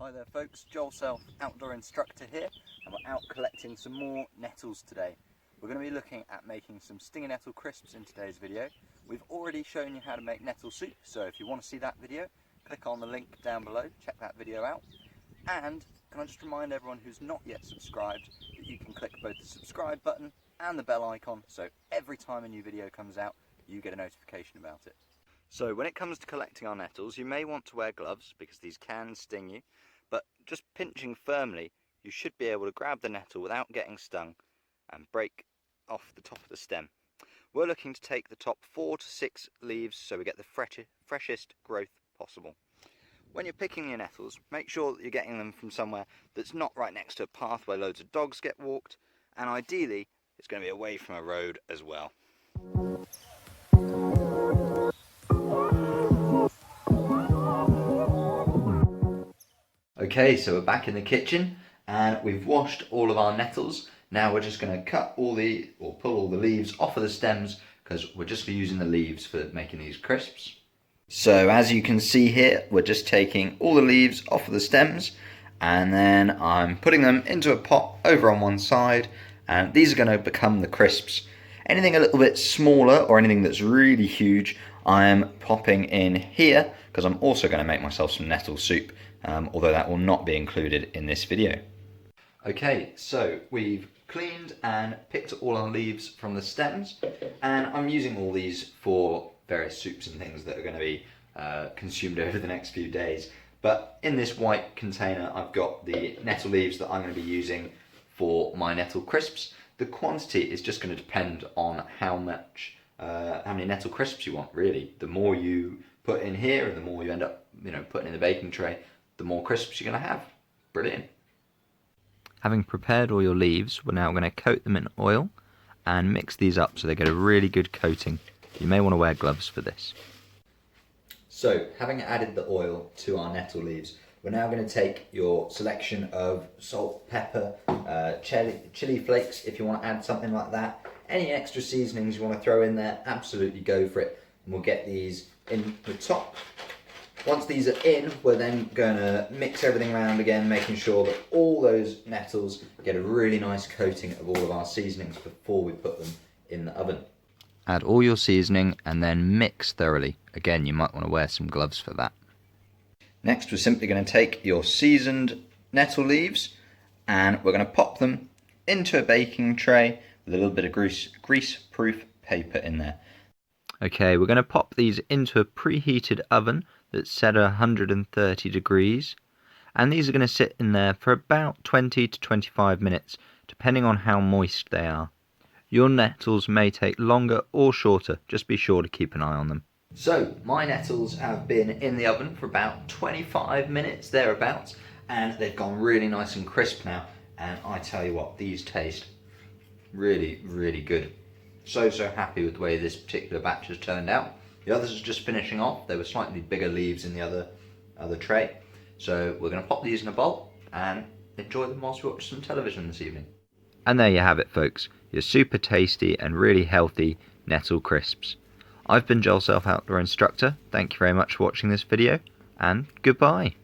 Hi there folks, Joel Self, Outdoor Instructor here, and we're out collecting some more nettles today. We're going to be looking at making some stinger nettle crisps in today's video. We've already shown you how to make nettle soup, so if you want to see that video, click on the link down below, check that video out. And can I just remind everyone who's not yet subscribed that you can click both the subscribe button and the bell icon, so every time a new video comes out, you get a notification about it. So when it comes to collecting our nettles, you may want to wear gloves because these can sting you. But just pinching firmly, you should be able to grab the nettle without getting stung and break off the top of the stem. We're looking to take the top 4 to 6 leaves so we get the freshest growth possible. When you're picking your nettles, make sure that you're getting them from somewhere that's not right next to a path where loads of dogs get walked, and ideally it's going to be away from a road as well. Okay, so we're back in the kitchen and we've washed all of our nettles. Now we're just going to pull all the leaves off of the stems because we're just using the leaves for making these crisps. So as you can see here, we're just taking all the leaves off of the stems and then I'm putting them into a pot over on one side, and these are going to become the crisps. Anything a little bit smaller or anything that's really huge, I'm popping in here because I'm also going to make myself some nettle soup. Although that will not be included in this video. Okay, so we've cleaned and picked all our leaves from the stems, and I'm using all these for various soups and things that are going to be consumed over the next few days. But in this white container I've got the nettle leaves that I'm going to be using for my nettle crisps. The quantity is just going to depend on how many nettle crisps you want, really. The more you put in here and the more you end up putting in the baking tray, the more crisps you're going to have. Brilliant. Having prepared all your leaves, we're now going to coat them in oil and mix these up so they get a really good coating. You may want to wear gloves for this. So, having added the oil to our nettle leaves, we're now going to take your selection of salt, pepper, chili flakes if you want to add something like that. Any extra seasonings you want to throw in there, absolutely go for it. And we'll get these in the top. Once these are in, we're then going to mix everything around again, making sure that all those nettles get a really nice coating of all of our seasonings before we put them in the oven. Add all your seasoning and then mix thoroughly. Again, you might want to wear some gloves for that. Next, we're simply going to take your seasoned nettle leaves and we're going to pop them into a baking tray with a little bit of grease-proof paper in there. Okay, we're going to pop these into a preheated oven that's set at 130 degrees, and these are going to sit in there for about 20 to 25 minutes depending on how moist they are. Your nettles may take longer or shorter, just be sure to keep an eye on them. So my nettles have been in the oven for about 25 minutes thereabouts, and they've gone really nice and crisp now, and I tell you what, these taste really, really good. So happy with the way this particular batch has turned out. The others are just finishing off. There were slightly bigger leaves in the other tray. So we're going to pop these in a bowl and enjoy them whilst we watch some television this evening. And there you have it, folks. Your super tasty and really healthy nettle crisps. I've been Joel Self, Outdoor Instructor. Thank you very much for watching this video, and goodbye.